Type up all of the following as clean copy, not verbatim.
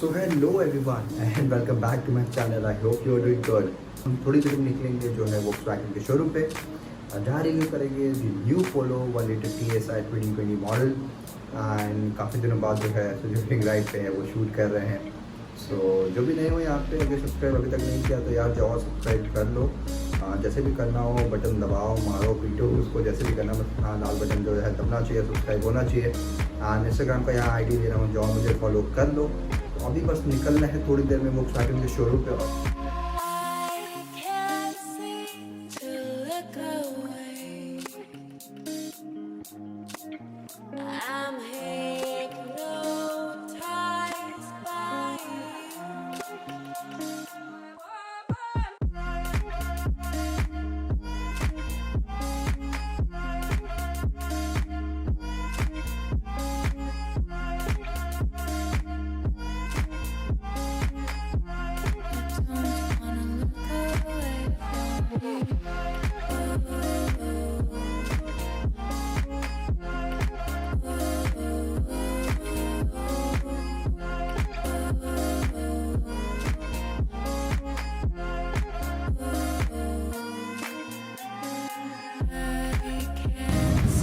So hello everyone and welcome back to my channel. I hope you are doing good. हम थोड़ी देर में निकलेंगे जो है वोक्सवैगन के शोरूम पे, जहाँ रिव्यू करेंगे दी new polo 1 litre TSI 2020 model. And काफ़ी दिनों बाद जो है जो राइड पे है वो शूट कर रहे हैं। सो जो भी नए हो यहाँ पे, अगर सब्सक्राइब अभी तक नहीं किया तो यार जाओ सब्सक्राइब कर लो। जैसे भी करना हो बटन दबाओ, मारो, पीटो, उसको जैसे भी करना, बस हाँ लाल बटन जो है दबना चाहिए, सब्सक्राइब होना चाहिए। एंड इंस्टाग्राम का यहाँ ID दे रहा हूँ, जाओ मुझे फॉलो कर लो। तो अभी बस निकलना है थोड़ी देर में वोक्सवैगन के शोरूम पे।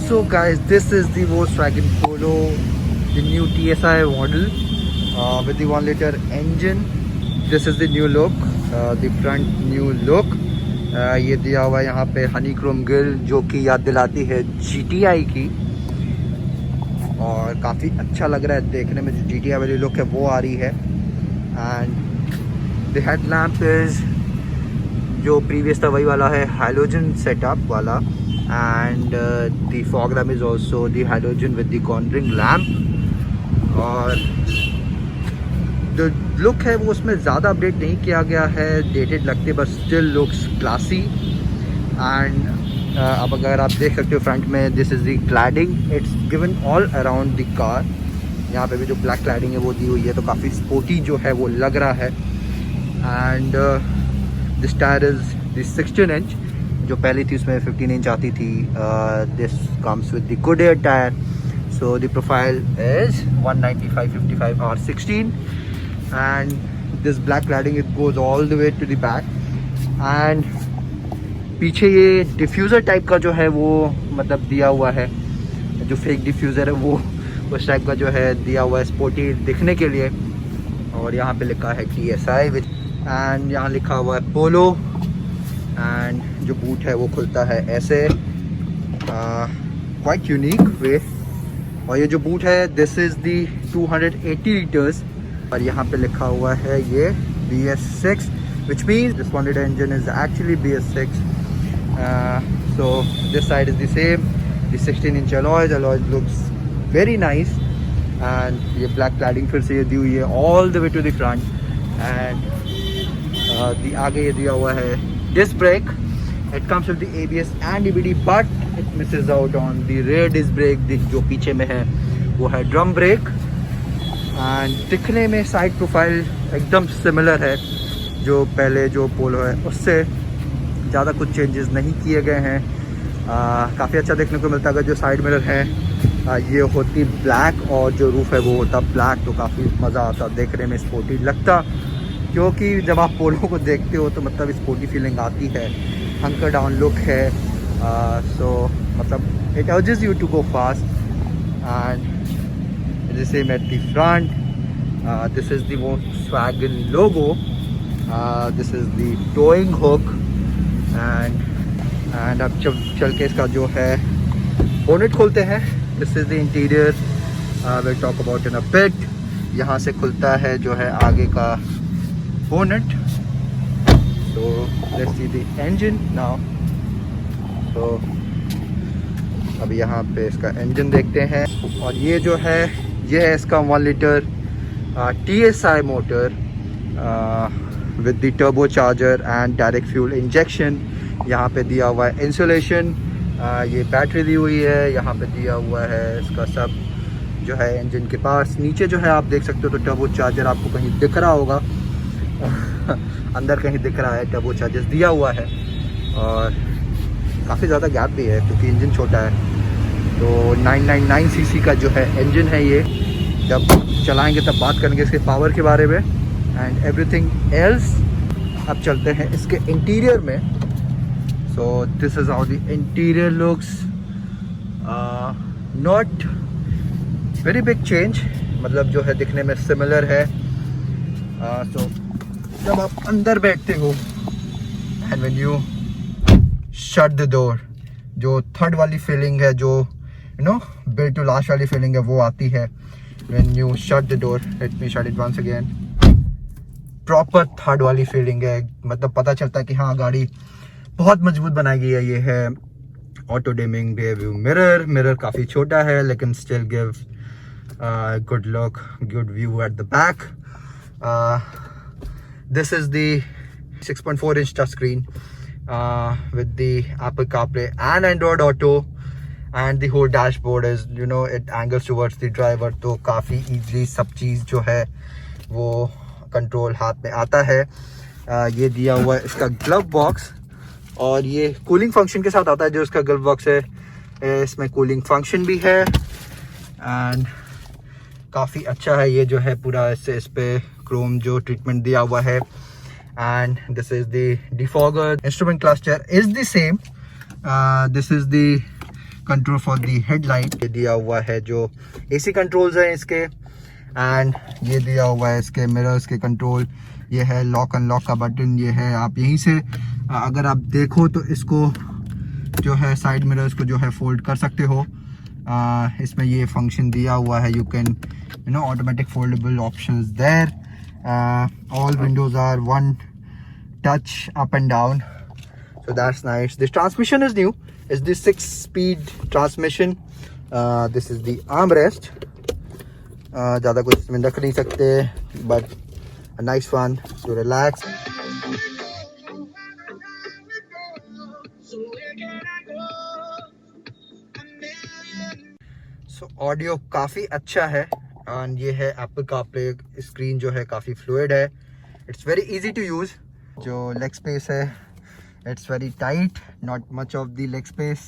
So guys, this is the Volkswagen Polo, the new TSI model with the 1 liter engine. This is the new look, the front new look. ये दिया हुआ है यहाँ पे हनी क्रोम ग्रिल, जो कि याद दिलाती है GTI की, और काफ़ी अच्छा लग रहा है देखने में। जो GTI वाली लुक है वो आ रही है। एंड द हेडलैम्प इज़ जो प्रीवियस था वही वाला है, हैलोजन सेटअप वाला। And the fog lamp is also the halogen with the cornering lamp. और जो लुक है वो उसमें ज़्यादा अपडेट नहीं किया गया है, डेटेड लगते but still looks classy. And अब अगर आप देख सकते हो फ्रंट में, this is the cladding, it's given all around the car. यहाँ पे भी जो ब्लैक क्लैडिंग है वो दी हुई है, तो काफ़ी स्पोर्टी जो है वो लग रहा है। And this tyre is the 16 inch, जो पहले थी उसमें 15 इंच आती थी। This comes with the good air tyre. So the profile is 195/55 R16 and this black cladding, it goes all the way to the back। and पीछे ये diffuser type का जो है वो मतलब दिया हुआ है, जो फेक डिफ्यूज़र है वो उस टाइप का जो है दिया हुआ है स्पोर्टी दिखने के लिए। और यहाँ पे लिखा है TSI एंड यहाँ लिखा हुआ है पोलो। एंड जो बूट है वो खुलता है ऐसे, क्वाइट यूनिक वे। और ये जो बूट है, दिस इज़ दी 280 लीटर्स, और यहाँ पे लिखा हुआ है ये BS6, which means this 1 liter engine is actually BS6। So this side is the same, the 16 inch alloys looks very nice। and ये black cladding फिर से ये दी हुई है all the way to the front। and आगे ये दिया हुआ है disc brake। it comes with the ABS and EBD but it misses out on the rear disc brake। जो पीछे में है वो है drum brake। एंड दिखने में साइड प्रोफाइल एकदम सिमिलर है जो पहले जो पोलो है उससे, ज़्यादा कुछ चेंजेस नहीं किए गए हैं। काफ़ी अच्छा देखने को मिलता है। अगर जो साइड मिरर है ये होती ब्लैक और जो रूफ़ है वो होता ब्लैक, तो काफ़ी मज़ा आता, देखने में स्पोर्टी लगता। क्योंकि जब आप पोलो को देखते हो तो मतलब स्पोर्टी फीलिंग आती है, हंकर डाउन लुक है। सो मतलब it urges you to go fast. And the same at the front। this is the Volkswagen logo। this is the towing hook। and अब चल के इसका जो है बोनेट खोलते हैं। this is the interior, we'll talk about in a bit। यहाँ से खुलता है जो है आगे का bonnet. so let's see the engine now। so अभी यहाँ पे इसका इंजन देखते हैं। और ये जो है ये है इसका 1 litre TSI motor with the turbo charger and direct fuel injection. यहाँ पे दिया हुआ है इंसुलेशन, ये बैटरी दी हुई है, यहाँ पे दिया हुआ है इसका सब जो है इंजन के पास। नीचे जो है आप देख सकते हो तो टर्बो चार्जर आपको कहीं दिख रहा होगा अंदर कहीं दिख रहा है, टर्बो चार्जर दिया हुआ है। और काफ़ी ज़्यादा गैप भी है क्योंकि इंजन छोटा है। तो 999 सीसी का जो है इंजन है ये। जब चलाएंगे तब बात करेंगे इसके पावर के बारे में एंड एवरीथिंग एल्स। अब चलते हैं इसके इंटीरियर में। सो this is how the interior looks. Not very big change, मतलब जो है दिखने में सिमिलर है। सो जब आप अंदर बैठते हो and when you shut the door, जो थर्ड वाली फीलिंग है, जो you know build to last वाली फीलिंग है, वो आती है when you shut the door. Let me shut it once again. Proper third वाली फीलिंग है, मतलब पता चलता है कि हाँ गाड़ी बहुत मजबूत बनाई गई है। ये है auto dimming rear view mirror. Mirror काफ़ी छोटा है लेकिन still give good look, good view eight the back. This is the 6.4 inch touch screen with the Apple CarPlay and Android Auto, and the whole dashboard is, you know, it angles towards the driver, तो काफ़ी easily सब चीज़ जो है वो control हाथ में आता है। ये दिया हुआ है इसका ग्लव बॉक्स, और ये कूलिंग फंक्शन के साथ आता है। जो इसका ग्लव बॉक्स है इसमें कूलिंग फंक्शन भी है एंड काफ़ी अच्छा है। ये जो है पूरा इस पे क्रोम जो ट्रीटमेंट दिया हुआ है। And this is the defogger. Instrument cluster is the same. This is the control for the headlight. ये दिया हुआ है जो AC controls हैं इसके, and ये दिया हुआ है इसके mirrors के control। ये है लॉक अनलॉक का बटन। ये है आप यहीं से अगर आप देखो तो इसको जो है साइड मिरर्स को जो है फोल्ड कर सकते हो। इसमें ये फंक्शन दिया हुआ है। You can you know automatic foldable options there. all windows are one touch up and down, so that's nice. This transmission is new. It's the 6-speed transmission. This is the armrest. ज़्यादा कुछ इसमें रख नहीं सकते, but a nice one to relax. So audio काफ़ी अच्छा है and ये है एप्पल कारप्ले। स्क्रीन जो है काफ़ी फ्लूइड है। It's very easy to use. जो लेग स्पेस है it's very tight, not much of the leg space.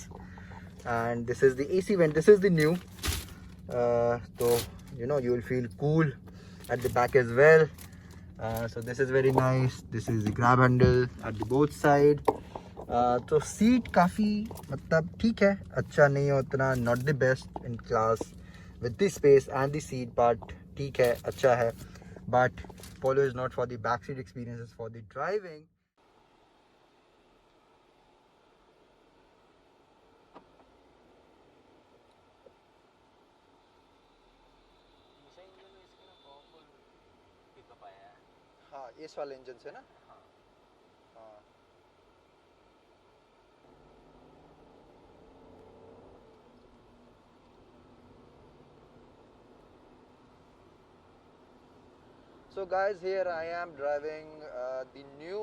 And this is the AC vent. This is the new, तो you know you will feel cool at the back as well. So this is very nice. This is the grab handle at the both side. तो seat काफ़ी मतलब ठीक है, अच्छा नहीं है उतना, not the best in class with the space and the seat, but ठीक है, अच्छा है। But Polo is not for the backseat experience, it's for the driving. हाँ इस वाले इंजन से ना। हाँ So guys, here I am driving the new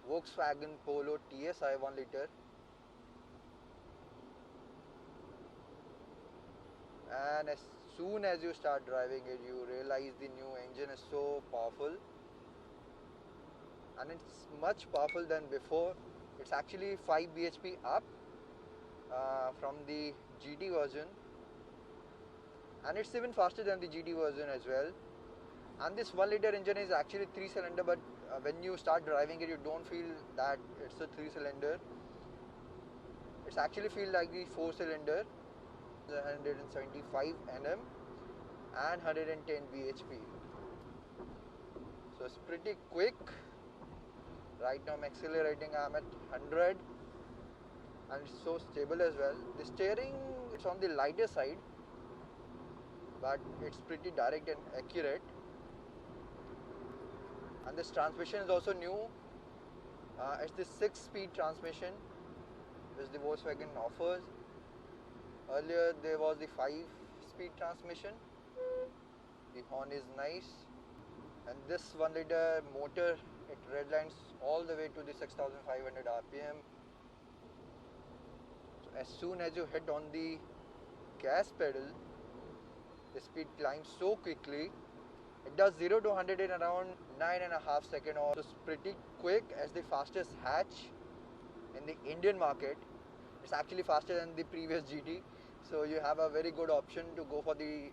Volkswagen Polo TSI 1 liter, and as soon as you start driving it you realize the new engine is so powerful, and it's much powerful than before. It's actually 5 bhp up from the GT version, and it's even faster than the GT version as well. And this 1 liter engine is actually 3 cylinder, but when you start driving it you don't feel that it's a 3 cylinder. It's actually feel like the 4 cylinder, 175 Nm and 110 bhp. So it's pretty quick. Right now I'm accelerating, I'm at 100, and it's so stable as well. The steering, it's on the lighter side, but it's pretty direct and accurate. And this transmission is also new. It's the 6-speed transmission which the Volkswagen offers. Earlier there was the 5-speed transmission. The horn is nice, and this 1 liter motor, it redlines all the way to the 6500 rpm. So as soon as you hit on the gas pedal, the speed climbs so quickly. It does 0 to 100 in around 9.5 seconds, or it's pretty quick, as the fastest hatch in the Indian market. It's actually faster than the previous GT. So you have a very good option to go for the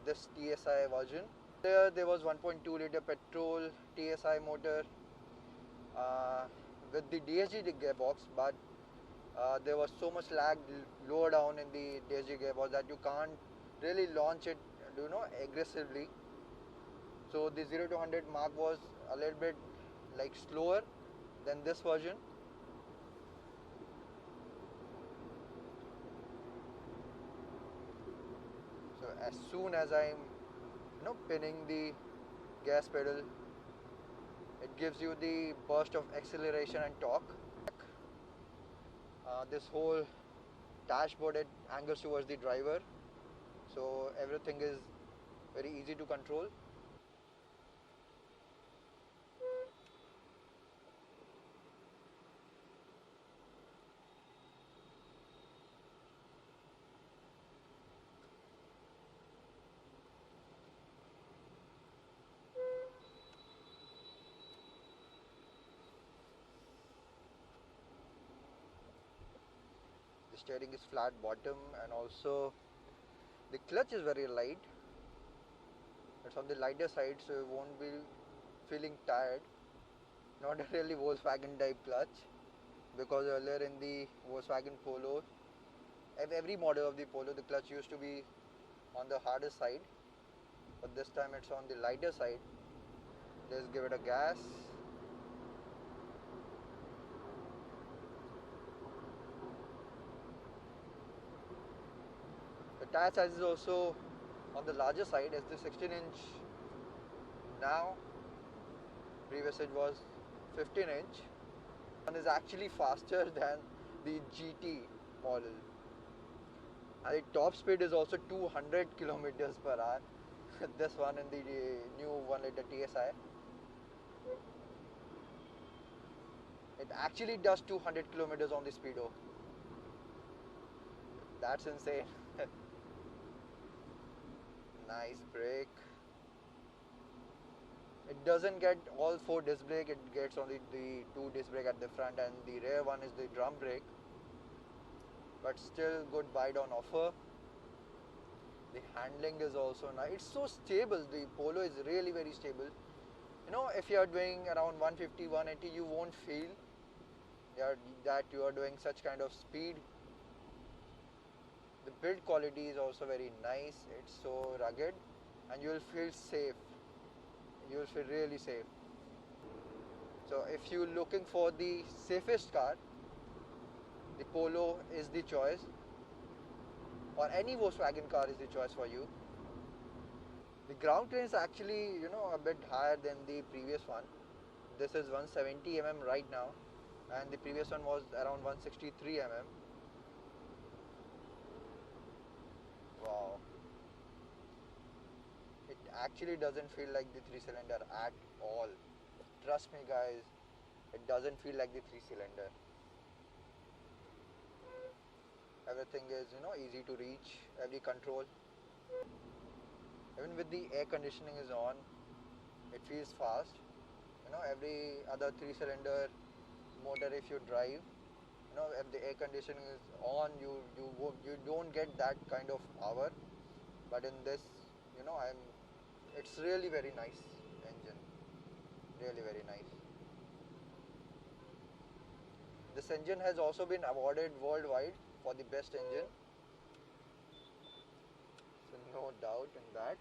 this TSI version. There was 1.2 liter petrol TSI motor with the DSG gearbox, but there was so much lag lower down in the DSG gearbox that you can't really launch it, aggressively. So the 0 to 100 mark was a little bit like slower than this version. So as soon as I'm pinning the gas pedal, it gives you the burst of acceleration and torque. This whole dashboard, it angles towards the driver, so everything is very easy to control. The steering is flat bottom, and also the clutch is very light. It's on the lighter side, so you won't be feeling tired. Not a really Volkswagen type clutch, because earlier in the Volkswagen Polo, every model of the Polo, the clutch used to be on the harder side, but this time it's on the lighter side. Let's give it a gas. The tire size is also on the larger side as the 16-inch now. Previous it was 15-inch, and is actually faster than the GT model. And the top speed is also 200 kilometers per hour. This one in the new 1 liter TSI. It actually does 200 kilometers on the speedo. That's insane. Nice brake. It doesn't get all 4 disc brake, it gets only the 2 disc brake at the front, and the rear one is the drum brake. But still good bite on offer. The handling is also nice. It's so stable. The Polo is really very stable. If you are doing around 150, 180, you won't feel that you are doing such kind of speed. The build quality is also very nice. It's so rugged, and you will feel safe. You will feel really safe. So if you're looking for the safest car, the Polo is the choice, or any Volkswagen car is the choice for you. The ground clearance is actually a bit higher than the previous one. This is 170 mm right now, and the previous one was around 163 mm. Wow. It actually doesn't feel like the 3-cylinder at all. Trust me guys, it doesn't feel like the 3-cylinder. Everything is easy to reach, every control. Even with the air conditioning is on, it feels fast. Every other 3-cylinder motor, if you drive, if the air conditioning is on, you don't get that kind of power. But in this, it's really very nice engine. Really very nice. This engine has also been awarded worldwide for the best engine. So no doubt in that.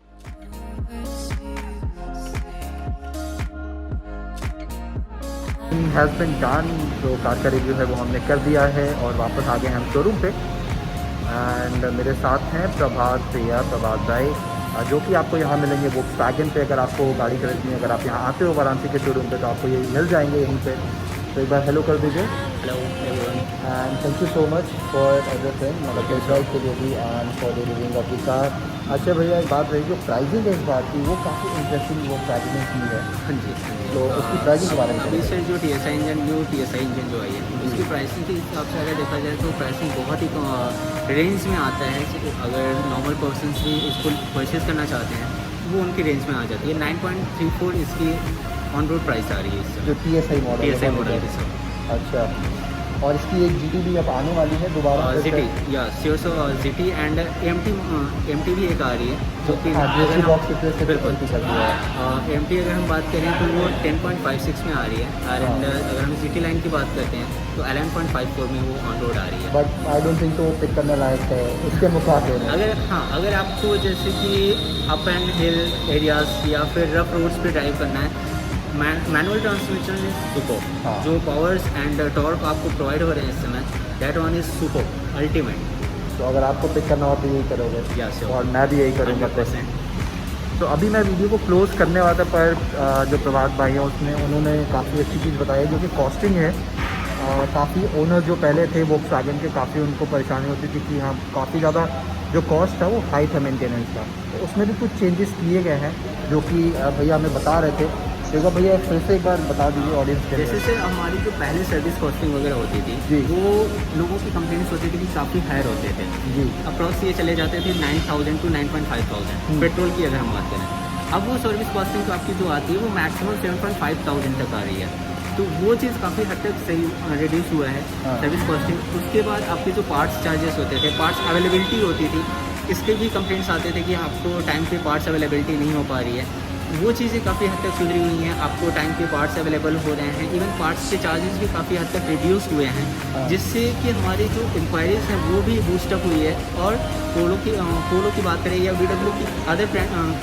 Has been done. जो car का review है वो हमने कर दिया है, और वापस आ गए हम शोरूम पे। एंड मेरे साथ हैं प्रभात भाई, जो कि आपको यहाँ मिलेंगे वोक्सवैगन पे। अगर आपको गाड़ी खरीदनी है, अगर आप यहाँ आते हो वाराणसी के शोरूम पे, तो आपको ये मिल जाएंगे यहीं पे। तो एक बार हेलो कर दीजिए। Hello everyone, and thank you so much for everything, मतलब एड्राइव के लिए भी and for the reviewing of the car. अच्छा भैया, एक बात रही, जो प्राइसिंग है इस बात की, वो काफ़ी इंटरेस्टिंग वो प्राइसिंग की है। हाँ जी। तो उसकी प्राइसिंग के बारे में अभी सर जो TSI इंजन जो आई है, उसकी प्राइसिंग के हिसाब से अगर देखा जाए तो प्राइसिंग बहुत ही रेंज में आता है। अगर नॉर्मल पर्सन भी इसको परचेज़ करना चाहते हैं, वो उनकी रेंज में आ जाती है। 9.34 इसकी ऑन रोड प्राइस आ रही है इस जो TSI मॉडल है सर। अच्छा, और इसकी एक GT भी अब आने वाली है दोबारा। GT या सो GT एंड MT भी एक आ रही है जो कि GST बॉक्स कितने से बिल्कुल चलती है। MT अगर हम बात करें तो वो 10.56 में आ रही है एंड अगर हम GT लाइन की बात करते हैं तो 11.54 में वो ऑन रोड आ रही है। बट आई डोंट थिंक तो वो पिक करने लायक है इसके मुकाबले। अगर आपको जैसे कि अप एंड हिल एरियाज या फिर रफ रोड्स पे ड्राइव करना है, मैनुअल ट्रांसमिशन इज सुपर। जो पावर्स एंड टॉर्क आपको प्रोवाइड हो रहे हैं इस समय, that one is super ultimate. तो अगर आपको पिक करना हो तो यही करोगे? और मैं भी यही करूँगा। तो अभी मैं वीडियो को क्लोज़ करने वाला था, पर जो प्रभात भाई हैं उन्होंने काफ़ी अच्छी चीज़ बताई जो कि कॉस्टिंग है। काफ़ी ओनर जो पहले थे वोक्सवैगन के, काफ़ी उनको परेशानी होती थी कि हाँ काफ़ी ज़्यादा जो कॉस्ट था वो हाई था मेंटेनेंस का। तो उसमें भी कुछ चेंजेस किए गए हैं जो कि भैया हमें बता रहे थे। देखो भैया फिर से एक बार बता दीजिए ऑडियंस के। जैसे से हमारी जो पहले सर्विस कॉस्टिंग वगैरह होती थी जी, वो लोगों की कंप्लेंट्स होती थी कि काफ़ी हायर होते थे जी। अप्रॉक्स ये चले जाते थे 9,000 to 9,500 पेट्रोल की अगर हम बात करें। अब वो सर्विस कॉस्टिंग तो आपकी जो आती है वो मैक्सिमम 7,500 तक आ रही है। तो वो चीज़ काफ़ी हद तक सही रिड्यूस हुआ है सर्विस कॉस्टिंग। उसके बाद आपके जो पार्ट्स चार्जेस होते थे, पार्ट्स अवेलेबिलिटी होती थी, इसके भी कंप्लेंट्स आते थे कि आपको टाइम पे पार्ट्स अवेलेबिलिटी नहीं हो पा रही है। वो चीज़ें काफ़ी हद तक सुधरी हुई हैं, आपको टाइम पे पार्ट्स अवेलेबल हो रहे हैं। इवन पार्ट्स के चार्जेस भी काफ़ी हद तक रिड्यूस हुए हैं, जिससे कि हमारी जो इंक्वायरीज हैं वो भी बूस्टअप हुई है। और पोलो की बात करें या VW की अदर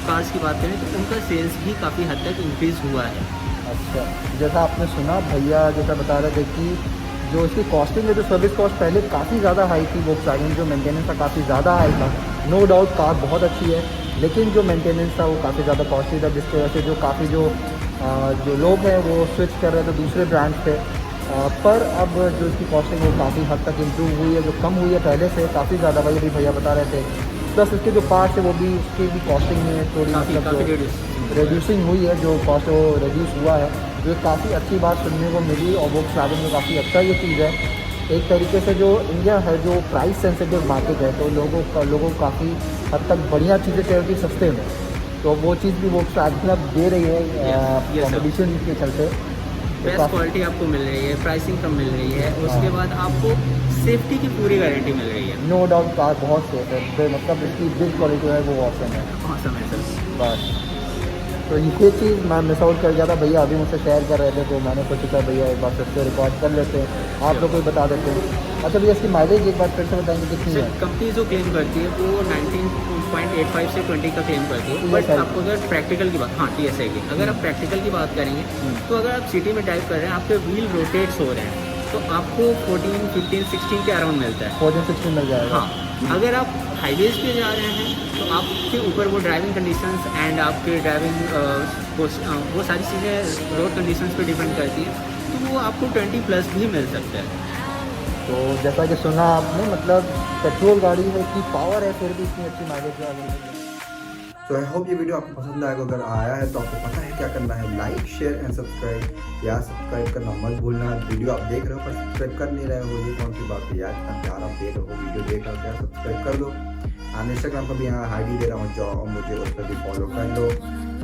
कार्स की बात करें तो उनका सेल्स भी काफ़ी हद तक इंक्रीज़ हुआ है। अच्छा, जैसा आपने सुना भैया जैसा बता रहे थे कि जो इसकी कॉस्टिंग है, जो सर्विस कॉस्ट पहले काफ़ी ज़्यादा हाई थी वोक्सवैगन, जो मेंटेनेंस था काफ़ी ज़्यादा हाई था। नो डाउट कार बहुत अच्छी है, लेकिन जो मेंटेनेंस था वो काफ़ी ज़्यादा कॉस्टली था, जिसकी वजह से जो काफ़ी जो लोग हैं वो स्विच कर रहे थे दूसरे ब्रांड्स पे। पर अब जो इसकी कॉस्टिंग वो काफ़ी हद तक इम्प्रूव हुई है, जो कम हुई है पहले से काफ़ी ज़्यादा, वही भी भैया बता रहे थे। प्लस इसके जो पार्ट्स है वो भी उसकी भी कॉस्टिंग में थोड़ी मतलब रिड्यूसिंग हुई है, जो कॉस्ट वो रिड्यूस हुआ है, जो काफ़ी अच्छी बात सुनने को मिली। और वोक्सवैगन में काफ़ी अच्छा ये चीज़ है। एक तरीके से जो इंडिया है जो प्राइस सेंसिटिव मार्केट है, तो लोगों को काफ़ी हद तक बढ़िया चीज़ें चाहिए थी सस्ते में, तो वो चीज़ भी वोक्सवैगन अब दे रही है कॉम्पिटिशन के चलते। बेस्ट क्वालिटी आपको मिल रही है, प्राइसिंग कम मिल रही है, उसके बाद आपको सेफ्टी की पूरी गारंटी मिल रही है। नो डाउट कार बहुत सेफ है, मतलब इसकी बिल्ड क्वालिटी है वो ऑसम है। ऑसम है सर। बस तो ये चीज़ मैं मिस आउट कर गया था, भैया अभी मुझसे शेयर कर रहे थे, तो मैंने सोचा भैया एक बार फिर से रिकॉर्ड कर लेते हैं, आप लोग को बता देते हैं। अच्छा भैया इसकी माइलेज एक बार फिर से बताएंगे कितनी है? कंपनी जो क्लेम करती है वो 19.85 से 20 का क्लेम करती है। बट आपको अगर प्रैक्टिकल की बात, हाँ TSI की अगर आप प्रैक्टिकल की बात करेंगे तो अगर आप सिटी में ड्राइव कर रहे हैं, आपके व्हील रोटेट्स हो रहे हैं, तो आपको 14, 15, 16 के अराउंड मिलता है। 14, 16 मिल जाएगा। हाँ, अगर आप हाईवेज पे जा रहे हैं तो आपके ऊपर वो ड्राइविंग कंडीशंस एंड आपके ड्राइविंग वो सारी चीज़ें रोड कंडीशंस पे डिपेंड करती है, तो वो आपको 20+ भी मिल सकता है। तो जैसा कि सुना आपने, मतलब पेट्रोल गाड़ी है, इतनी पावर है, फिर भी इतनी अच्छी माइलेज है। तो आई होप ये वीडियो आपको पसंद आएगा। अगर आया है तो आपको पता है क्या करना है, लाइक शेयर एंड सब्सक्राइब, या सब्सक्राइब करना मत भूलना। वीडियो आप देख रहे हो पर सब्सक्राइब कर नहीं रहे हो, ये कौन सी बात है यार, इतना प्यार आप देख रहे हो, वीडियो देख रहे हो, यार सब्सक्राइब कर दो। एंड इंस्टाग्राम पर भी यहाँ ID दे रहा हूँ, जाओ और मुझे उस पर भी फॉलो कर लो।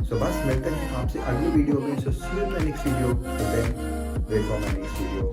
सो बस मिलते हैं आपसे अगली वीडियो में। So see you in the next video, then wait for my next video.